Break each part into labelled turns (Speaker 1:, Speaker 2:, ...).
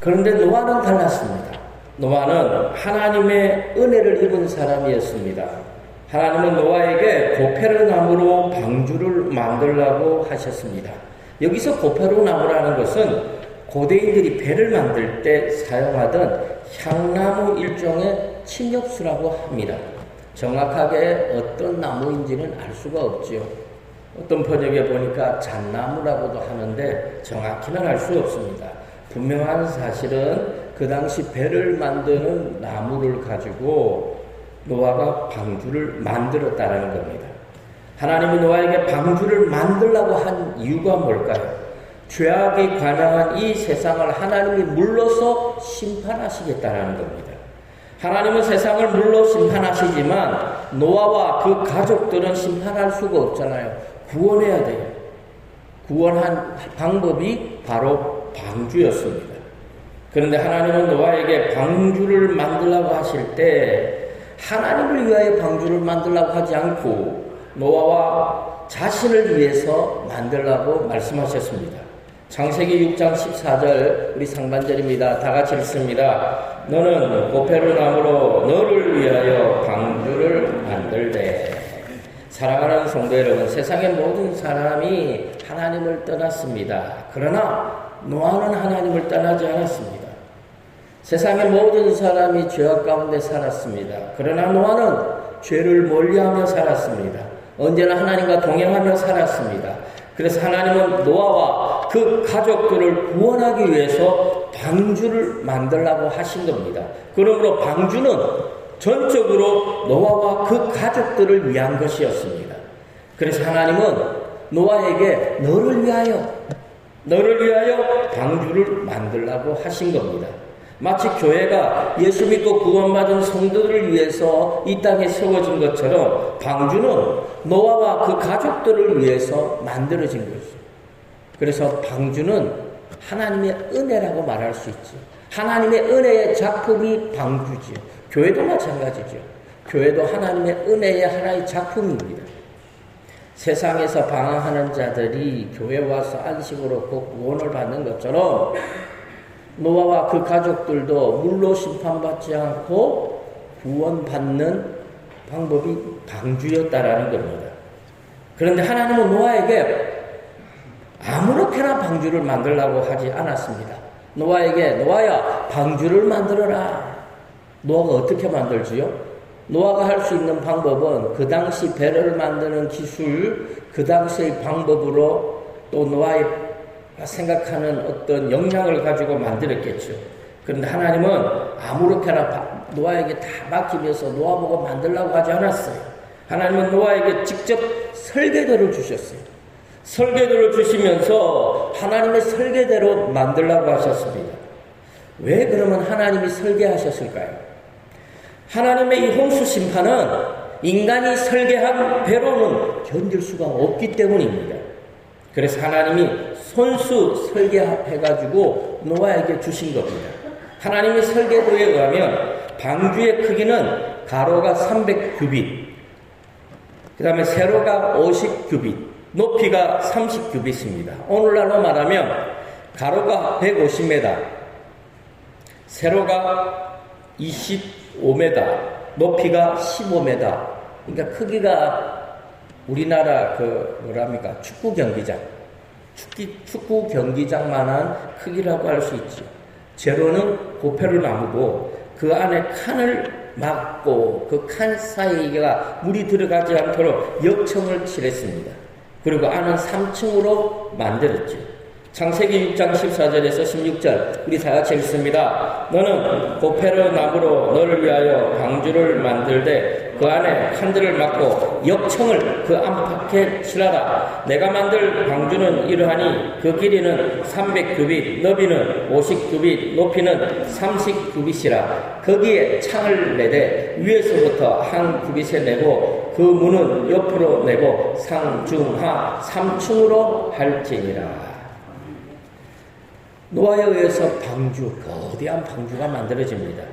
Speaker 1: 그런데 노아는 달랐습니다. 노아는 하나님의 은혜를 입은 사람이었습니다. 하나님은 노아에게 고페르 나무로 방주를 만들라고 하셨습니다. 여기서 고페르 나무라는 것은 고대인들이 배를 만들 때 사용하던 향나무 일종의 침엽수라고 합니다. 정확하게 어떤 나무인지는 알 수가 없지요. 어떤 번역에 보니까 잣나무라고도 하는데 정확히는 알 수 없습니다. 분명한 사실은 그 당시 배를 만드는 나무를 가지고 노아가 방주를 만들었다는 겁니다. 하나님이 노아에게 방주를 만들라고 한 이유가 뭘까요? 죄악이 관영한 이 세상을 하나님이 물러서 심판하시겠다는 겁니다. 하나님은 세상을 물러 심판하시지만 노아와 그 가족들은 심판할 수가 없잖아요. 구원해야 돼요. 구원한 방법이 바로 방주였습니다. 그런데 하나님은 노아에게 방주를 만들라고 하실 때 하나님을 위하여 방주를 만들라고 하지 않고 노아와 자신을 위해서 만들라고 말씀하셨습니다. 창세기 6장 14절 우리 상반절입니다. 다 같이 읽습니다. 너는 고페르 나무로 너를 위하여 방주를 만들되. 사랑하는 성도 여러분, 세상의 모든 사람이 하나님을 떠났습니다. 그러나 노아는 하나님을 떠나지 않았습니다. 세상의 모든 사람이 죄악 가운데 살았습니다. 그러나 노아는 죄를 멀리하며 살았습니다. 언제나 하나님과 동행하며 살았습니다. 그래서 하나님은 노아와 그 가족들을 구원하기 위해서 방주를 만들라고 하신 겁니다. 그러므로 방주는 전적으로 노아와 그 가족들을 위한 것이었습니다. 그래서 하나님은 노아에게 너를 위하여 방주를 만들라고 하신 겁니다. 마치 교회가 예수 믿고 구원받은 성도들을 위해서 이 땅에 세워진 것처럼 방주는 노아와 그 가족들을 위해서 만들어진 것이죠. 그래서 방주는 하나님의 은혜라고 말할 수 있죠. 하나님의 은혜의 작품이 방주지요. 교회도 마찬가지죠. 교회도 하나님의 은혜의 하나의 작품입니다. 세상에서 방황하는 자들이 교회에 와서 안식으로 그 구원을 받는 것처럼 노아와 그 가족들도 물로 심판받지 않고 구원받는 방법이 방주였다라는 겁니다. 그런데 하나님은 노아에게 아무렇게나 방주를 만들라고 하지 않았습니다. 노아야 방주를 만들어라. 노아가 어떻게 만들지요? 노아가 할 수 있는 방법은 그 당시 배를 만드는 기술, 그 당시의 방법으로 또 노아의 생각하는 어떤 역량을 가지고 만들었겠죠. 그런데 하나님은 아무렇게나 노아에게 다 맡기면서 노아 보고 만들라고 하지 않았어요. 하나님은 노아에게 직접 설계도를 주셨어요. 설계도를 주시면서 하나님의 설계대로 만들라고 하셨습니다. 왜 그러면 하나님이 설계하셨을까요? 하나님의 이 홍수 심판은 인간이 설계한 배로는 견딜 수가 없기 때문입니다. 그래서 하나님이 손수 설계해가지고 노아에게 주신 겁니다. 하나님의 설계도에 의하면 방주의 크기는 가로가 300규빗, 그 다음에 세로가 50규빗, 높이가 30규빗입니다. 오늘날로 말하면 가로가 150m, 세로가 25m, 높이가 15m. 그러니까 크기가 우리나라 축구 경기장만한 크기라고 할 수 있죠. 제로는 고페르 나무고 그 안에 칸을 막고 그 칸 사이가 물이 들어가지 않도록 역청을 칠했습니다. 그리고 안은 3층으로 만들었죠. 창세기 6장 14절에서 16절 우리 다 같이 읽습니다. 너는 고페르 나무로 너를 위하여 방주를 만들되 그 안에 칸들을 막고 역청을 그 안팎에 칠하라. 내가 만들 방주는 이러하니 그 길이는 300규빗, 너비는 50규빗, 높이는 30규빗이라. 거기에 창을 내되 위에서부터 한 규빗에 내고 그 문은 옆으로 내고 상중하 3층으로 할지니라. 노아에 의해서 방주, 거대한 방주가 만들어집니다.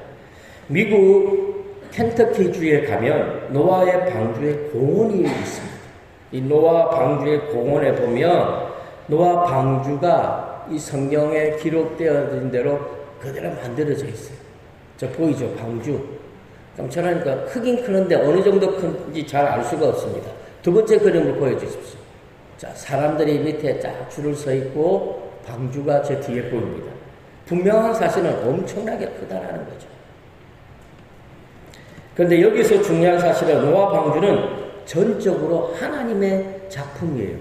Speaker 1: 미국 켄터키주에 가면 노아의 방주의 공원이 있습니다. 이 노아 방주의 공원에 보면 노아 방주가 이 성경에 기록되어 있는 대로 그대로 만들어져 있어요. 저 보이죠? 방주. 깜짝하니까 크긴 크는데 어느 정도 큰지 잘 알 수가 없습니다. 두 번째 그림을 보여주십시오. 자, 사람들이 밑에 쫙 줄을 서 있고 방주가 저 뒤에 보입니다. 분명한 사실은 엄청나게 크다라는 거죠. 그런데 여기서 중요한 사실은 노아 방주는 전적으로 하나님의 작품이에요.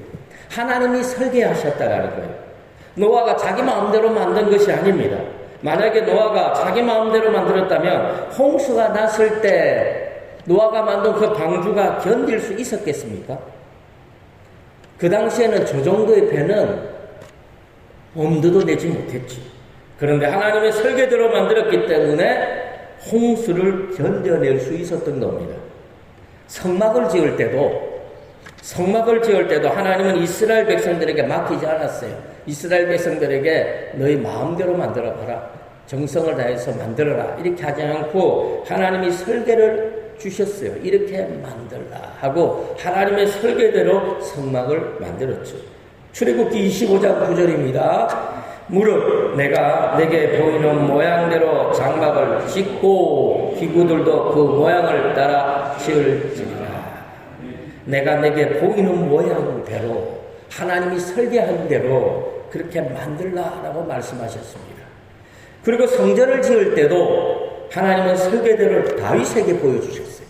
Speaker 1: 하나님이 설계하셨다라는 거예요. 노아가 자기 마음대로 만든 것이 아닙니다. 만약에 노아가 자기 마음대로 만들었다면 홍수가 났을 때 노아가 만든 그 방주가 견딜 수 있었겠습니까? 그 당시에는 저 정도의 배는 엄두도 내지 못했지. 그런데 하나님의 설계대로 만들었기 때문에 홍수를 견뎌낼 수 있었던 겁니다. 성막을 지을 때도 하나님은 이스라엘 백성들에게 맡기지 않았어요. 이스라엘 백성들에게 너희 마음대로 만들어봐라. 정성을 다해서 만들어라. 이렇게 하지 않고 하나님이 설계를 주셨어요. 이렇게 만들라 하고 하나님의 설계대로 성막을 만들었죠. 출애굽기 25장 9절입니다. 무릇 내가 내게 보이는 모양대로 장막을 짓고 기구들도 그 모양을 따라 지을지니라. 내가 내게 보이는 모양대로 하나님이 설계한 대로 그렇게 만들라라고 말씀하셨습니다. 그리고 성전을 지을 때도 하나님은 설계대로 다윗에게 보여주셨어요.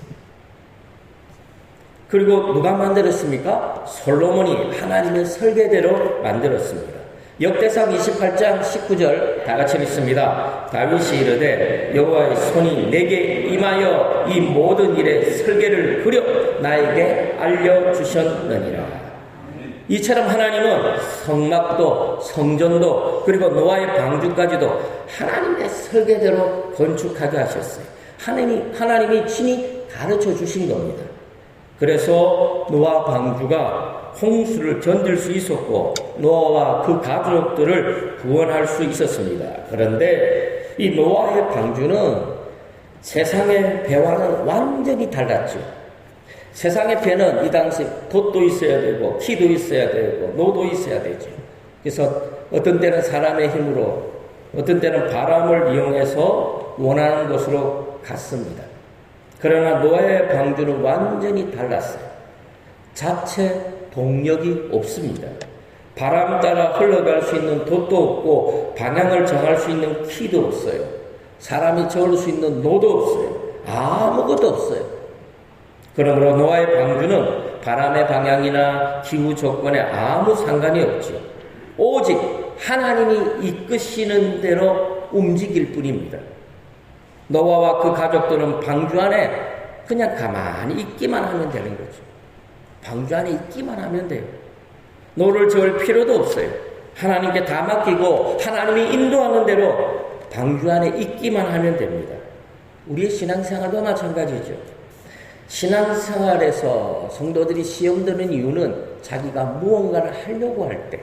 Speaker 1: 그리고 누가 만들었습니까? 솔로몬이 하나님의 설계대로 만들었습니다. 역대상 28장 19절 다 같이 읽습니다. 다윗이 이르되 여호와의 손이 내게 임하여 이 모든 일의 설계를 그려 나에게 알려주셨느니라. 이처럼 하나님은 성막도 성전도 그리고 노아의 방주까지도 하나님의 설계대로 건축하게 하셨어요. 하나님이 친히 가르쳐 주신 겁니다. 그래서 노아 방주가 홍수를 견딜 수 있었고 노아와 그 가족들을 구원할 수 있었습니다. 그런데 이 노아의 방주는 세상의 배와는 완전히 달랐죠. 세상의 배는 이 당시 돛도 있어야 되고 키도 있어야 되고 노도 있어야 되죠. 그래서 어떤 때는 사람의 힘으로 어떤 때는 바람을 이용해서 원하는 곳으로 갔습니다. 그러나 노아의 방주는 완전히 달랐어요. 자체 동력이 없습니다. 바람 따라 흘러갈 수 있는 돛도 없고 방향을 정할 수 있는 키도 없어요. 사람이 저을 수 있는 노도 없어요. 아무것도 없어요. 그러므로 노아의 방주는 바람의 방향이나 기후 조건에 아무 상관이 없죠. 오직 하나님이 이끄시는 대로 움직일 뿐입니다. 노아와 그 가족들은 방주 안에 그냥 가만히 있기만 하면 되는 거죠. 방주 안에 있기만 하면 돼요. 노를 저을 필요도 없어요. 하나님께 다 맡기고 하나님이 인도하는 대로 방주 안에 있기만 하면 됩니다. 우리의 신앙생활도 마찬가지죠. 신앙생활에서 성도들이 시험 드는 이유는 자기가 무언가를 하려고 할 때,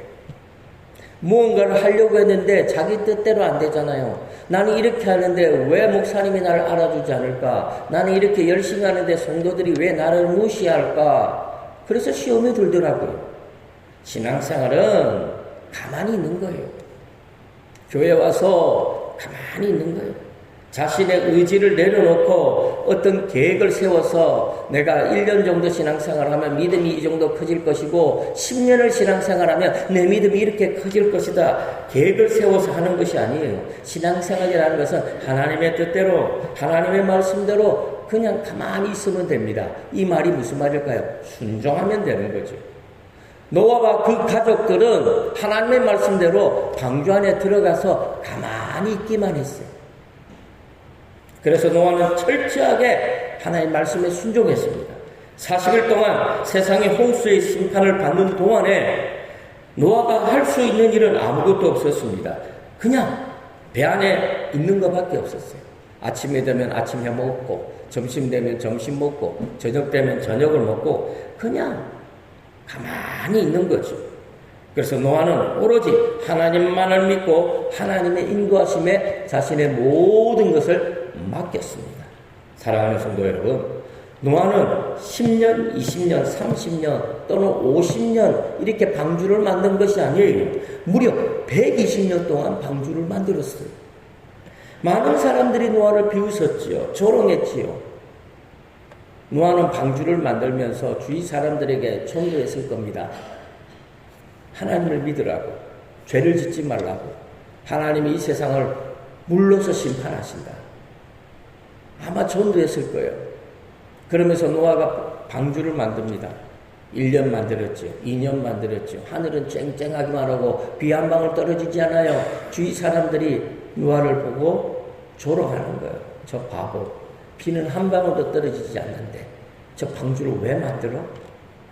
Speaker 1: 무언가를 하려고 했는데 자기 뜻대로 안 되잖아요. 나는 이렇게 하는데 왜 목사님이 나를 알아주지 않을까? 나는 이렇게 열심히 하는데 성도들이 왜 나를 무시할까? 그래서 시험에 들더라고요. 신앙생활은 가만히 있는 거예요. 교회 와서 가만히 있는 거예요. 자신의 의지를 내려놓고 어떤 계획을 세워서 내가 1년 정도 신앙생활하면 믿음이 이 정도 커질 것이고 10년을 신앙생활하면 내 믿음이 이렇게 커질 것이다. 계획을 세워서 하는 것이 아니에요. 신앙생활이라는 것은 하나님의 뜻대로 하나님의 말씀대로 그냥 가만히 있으면 됩니다. 이 말이 무슨 말일까요? 순종하면 되는 거죠. 노아와 그 가족들은 하나님의 말씀대로 방주 안에 들어가서 가만히 있기만 했어요. 그래서 노아는 철저하게 하나님의 말씀에 순종했습니다. 40일 동안 세상이 홍수의 심판을 받는 동안에 노아가 할 수 있는 일은 아무것도 없었습니다. 그냥 배 안에 있는 것밖에 없었어요. 아침이 되면 아침 해 먹고, 점심 되면 점심 먹고, 저녁 되면 저녁을 먹고 그냥 가만히 있는 거죠. 그래서 노아는 오로지 하나님만을 믿고 하나님의 인도하심에 자신의 모든 것을 맡겼습니다. 사랑하는 성도 여러분, 노아는 10년, 20년, 30년 또는 50년 이렇게 방주를 만든 것이 아니에요. 무려 120년 동안 방주를 만들었어요. 많은 사람들이 노아를 비웃었지요. 조롱했지요. 노아는 방주를 만들면서 주위 사람들에게 전도했을 겁니다. 하나님을 믿으라고, 죄를 짓지 말라고, 하나님이 이 세상을 물로서 심판하신다. 아마 전도했을 거예요. 그러면서 노아가 방주를 만듭니다. 1년 만들었죠. 2년 만들었죠. 하늘은 쨍쨍하기만 하고 비 한 방울 떨어지지 않아요. 주위 사람들이 노아를 보고 조롱하는 거예요. 저 바보. 비는 한 방울도 떨어지지 않는데 저 방주를 왜 만들어?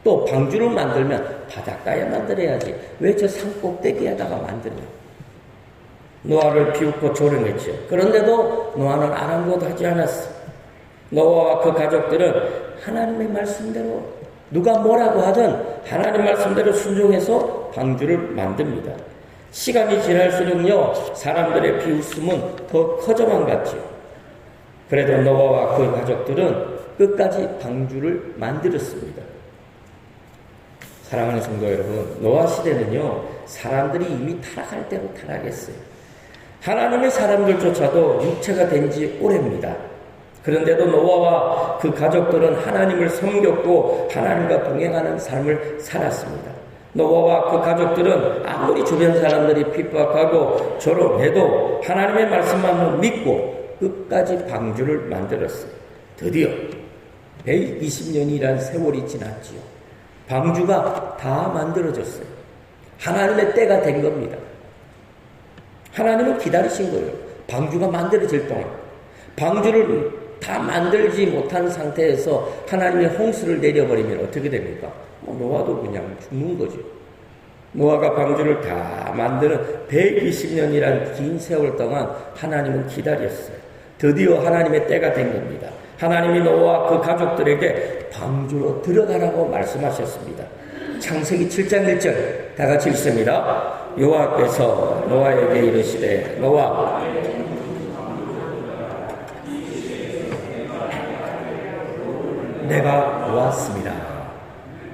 Speaker 1: 또 방주를 만들면 바닷가에 만들어야지. 왜 저 산 꼭대기에다가 만드냐? 노아를 비웃고 조롱했죠. 그런데도 노아는 아랑곳하지 않았어. 노아와 그 가족들은 하나님의 말씀대로 누가 뭐라고 하든 하나님 말씀대로 순종해서 방주를 만듭니다. 시간이 지날수록요, 사람들의 비웃음은 더 커져만 갔지요. 그래도 노아와 그 가족들은 끝까지 방주를 만들었습니다. 사랑하는 성도 여러분, 노아 시대는요, 사람들이 이미 타락할 대로 타락했어요. 하나님의 사람들조차도 육체가 된 지 오래입니다. 그런데도 노아와 그 가족들은 하나님을 섬겼고 하나님과 동행하는 삶을 살았습니다. 노아와 그 가족들은 아무리 주변 사람들이 핍박하고 조롱해도 하나님의 말씀만 믿고 끝까지 방주를 만들었어요. 드디어 120년이란 세월이 지났지요. 방주가 다 만들어졌어요. 하나님의 때가 된 겁니다. 하나님은 기다리신 거예요. 방주가 만들어질 동안. 방주를 다 만들지 못한 상태에서 하나님의 홍수를 내려버리면 어떻게 됩니까? 노아도 그냥 죽는 거죠. 노아가 방주를 다 만드는 120년이란 긴 세월 동안 하나님은 기다렸어요. 드디어 하나님의 때가 된 겁니다. 하나님이 노아와 그 가족들에게 방주로 들어가라고 말씀하셨습니다. 창세기 7장 1절 다 같이 읽습니다. 여호와께서 노아에게 이르시되 노아 내가 왔습니다.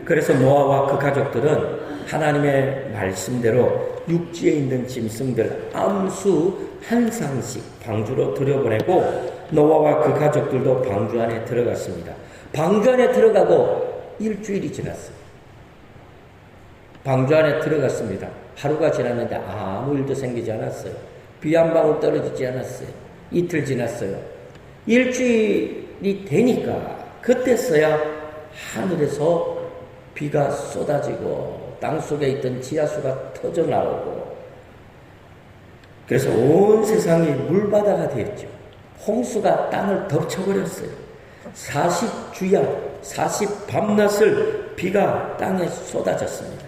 Speaker 1: 그래서 노아와 그 가족들은 하나님의 말씀대로 육지에 있는 짐승들 암수 한 상씩 방주로 들여보내고 노아와 그 가족들도 방주 안에 들어갔습니다. 방주 안에 들어가고 일주일이 지났어요. 방주 안에 들어갔습니다. 하루가 지났는데 아무 일도 생기지 않았어요. 비 한 방울 떨어지지 않았어요. 이틀 지났어요. 일주일이 되니까 그때서야 하늘에서 비가 쏟아지고 땅속에 있던 지하수가 터져 나오고 그래서 온 세상이 물바다가 되었죠. 홍수가 땅을 덮쳐버렸어요. 40주야 40밤낮을 비가 땅에 쏟아졌습니다.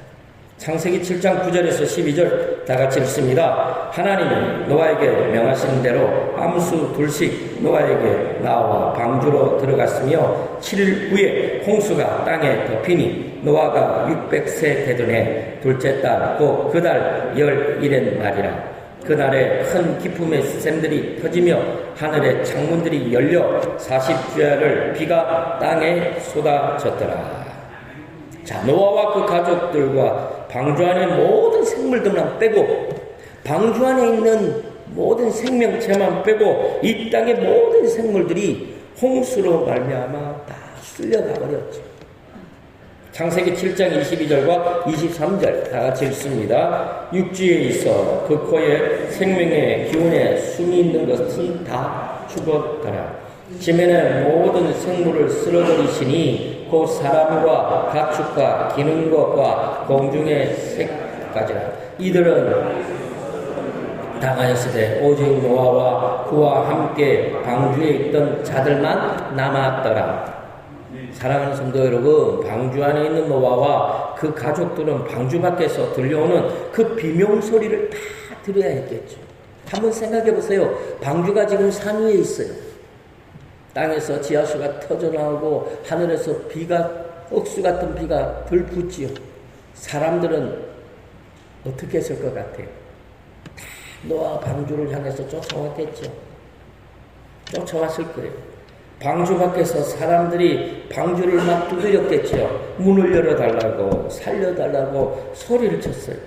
Speaker 1: 창세기 7장 9절에서 12절 다 같이 읽습니다. 하나님이 노아에게 명하신 대로 암수 둘씩 노아에게 나와 방주로 들어갔으며 7일 후에 홍수가 땅에 덮이니 노아가 600세 되던 해 둘째 달 곧 그 달 11의 날이라. 그날에 큰 기품의 샘들이 터지며 하늘의 창문들이 열려 40주야를 비가 땅에 쏟아졌더라. 자, 노아와 그 가족들과 방주 안에 모든 생물들만 빼고 방주 안에 있는 모든 생명체만 빼고 이 땅의 모든 생물들이 홍수로 말미암아 다 쓸려가 버렸죠. 창세기 7장 22절과 23절 다 같이 읽습니다. 육지에 있어 그 코에 생명의 기운에 숨이 있는 것은 다 죽었더라. 지면의 모든 생물을 쓸어버리시니 곧 사람과 가축과 기는 것과 공중의 새까지라. 이들은 당하였으되 오직 노아와 그와 함께 방주에 있던 자들만 남았더라. 사랑하는 성도 여러분, 방주 안에 있는 노아와 그 가족들은 방주 밖에서 들려오는 그 비명소리를 다 들어야 했겠죠. 한번 생각해 보세요. 방주가 지금 산 위에 있어요. 땅에서 지하수가 터져나오고 하늘에서 비가 억수 같은 비가 들붙지요. 사람들은 어떻게 했을 것 같아요? 다 노아 방주를 향해서 쫓아왔겠죠. 쫓아왔을 거예요. 방주 밖에서 사람들이 방주를 막 두드렸겠죠. 문을 열어달라고 살려달라고 소리를 쳤어요.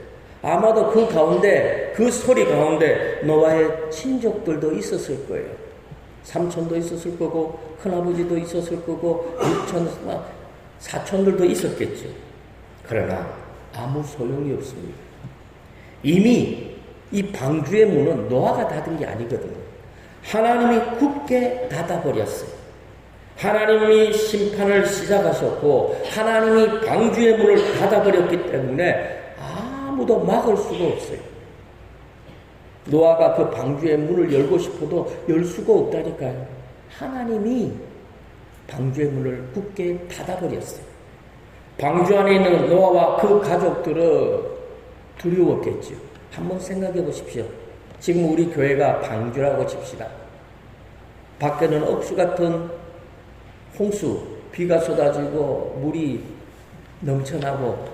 Speaker 1: 아마도 그 가운데, 그 소리 가운데 노아의 친족들도 있었을 거예요. 삼촌도 있었을 거고, 큰아버지도 있었을 거고, 육촌, 사촌들도 있었겠죠. 그러나 아무 소용이 없습니다. 이미 이 방주의 문은 노아가 닫은 게 아니거든요. 하나님이 굳게 닫아버렸어요. 하나님이 심판을 시작하셨고 하나님이 방주의 문을 닫아버렸기 때문에 아무도 막을 수가 없어요. 노아가 그 방주의 문을 열고 싶어도 열 수가 없다니까요. 하나님이 방주의 문을 굳게 닫아버렸어요. 방주 안에 있는 노아와 그 가족들은 두려웠겠죠. 한번 생각해 보십시오. 지금 우리 교회가 방주라고 칩시다. 밖에는 억수 같은 홍수, 비가 쏟아지고 물이 넘쳐나고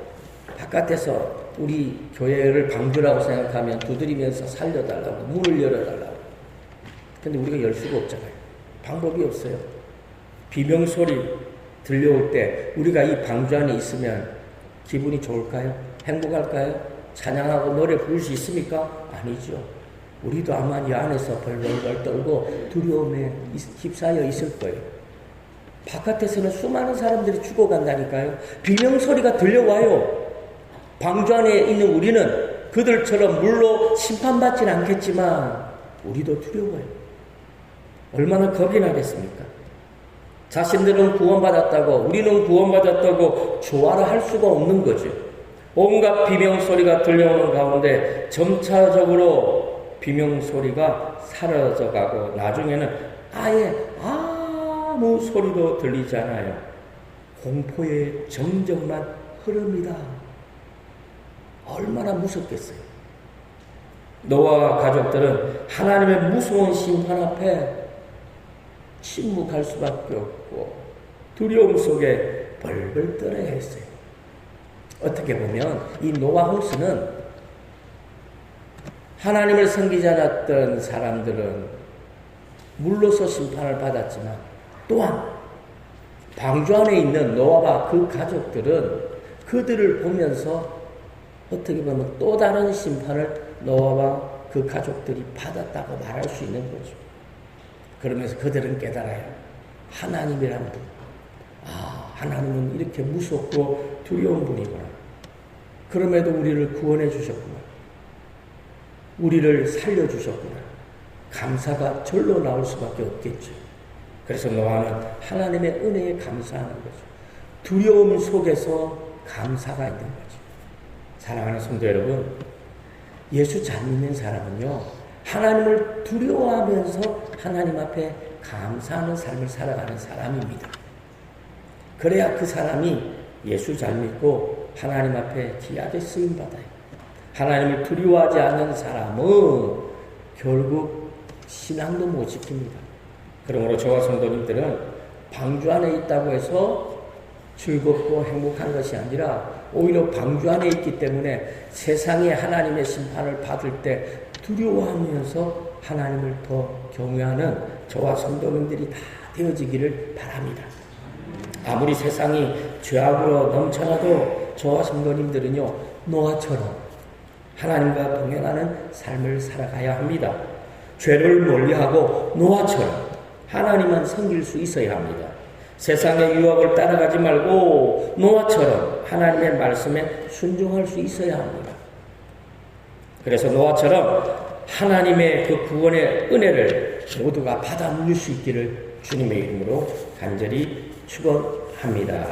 Speaker 1: 바깥에서 우리 교회를 방주라고 생각하면 두드리면서 살려달라고, 문을 열어달라고. 근데 우리가 열 수가 없잖아요. 방법이 없어요. 비명소리 들려올 때 우리가 이 방주 안에 있으면 기분이 좋을까요? 행복할까요? 찬양하고 노래 부를 수 있습니까? 아니죠. 우리도 아마 이 안에서 벌벌벌 떨고 두려움에 휩싸여 있을 거예요. 바깥에서는 수많은 사람들이 죽어간다니까요. 비명소리가 들려와요. 방주 안에 있는 우리는 그들처럼 물로 심판받지는 않겠지만 우리도 두려워요. 얼마나 겁이 나겠습니까? 자신들은 구원받았다고, 우리는 구원받았다고 조화를 할 수가 없는 거죠. 온갖 비명소리가 들려오는 가운데 점차적으로 비명소리가 사라져가고 나중에는 아예 아무 소리도 들리지 않아요. 공포의 정적만 흐릅니다. 얼마나 무섭겠어요. 노아와 가족들은 하나님의 무서운 심판 앞에 침묵할 수밖에 없고 두려움 속에 벌벌 떨어야 했어요. 어떻게 보면 이 노아 홍수는 하나님을 섬기지 않았던 사람들은 물로서 심판을 받았지만 또한 방주 안에 있는 노아와 그 가족들은 그들을 보면서 어떻게 보면 또 다른 심판을 노아와 그 가족들이 받았다고 말할 수 있는 거죠. 그러면서 그들은 깨달아요. 하나님이란 분. 하나님은 이렇게 무섭고 두려운 분이구나. 그럼에도 우리를 구원해 주셨구나. 우리를 살려주셨구나. 감사가 절로 나올 수밖에 없겠죠. 그래서 노아는 하나님의 은혜에 감사하는 거죠. 두려움 속에서 감사가 있는 거죠. 사랑하는 성도 여러분, 예수 잘 믿는 사람은요, 하나님을 두려워하면서 하나님 앞에 감사하는 삶을 살아가는 사람입니다. 그래야 그 사람이 예수 잘 믿고 하나님 앞에 귀하게 쓰임받아요. 하나님을 두려워하지 않는 사람은 결국 신앙도 못 지킵니다. 그러므로 저와 성도님들은 방주 안에 있다고 해서 즐겁고 행복한 것이 아니라 오히려 방주 안에 있기 때문에 세상에 하나님의 심판을 받을 때 두려워하면서 하나님을 더 경외하는 저와 성도님들이 다 되어지기를 바랍니다. 아무리 세상이 죄악으로 넘쳐나도 저와 성도님들은요, 노아처럼 하나님과 동행하는 삶을 살아가야 합니다. 죄를 멀리하고 노아처럼 하나님만 섬길 수 있어야 합니다. 세상의 유혹을 따라가지 말고 노아처럼 하나님의 말씀에 순종할 수 있어야 합니다. 그래서 노아처럼 하나님의 그 구원의 은혜를 모두가 받아 누릴 수 있기를 주님의 이름으로 간절히 축원합니다.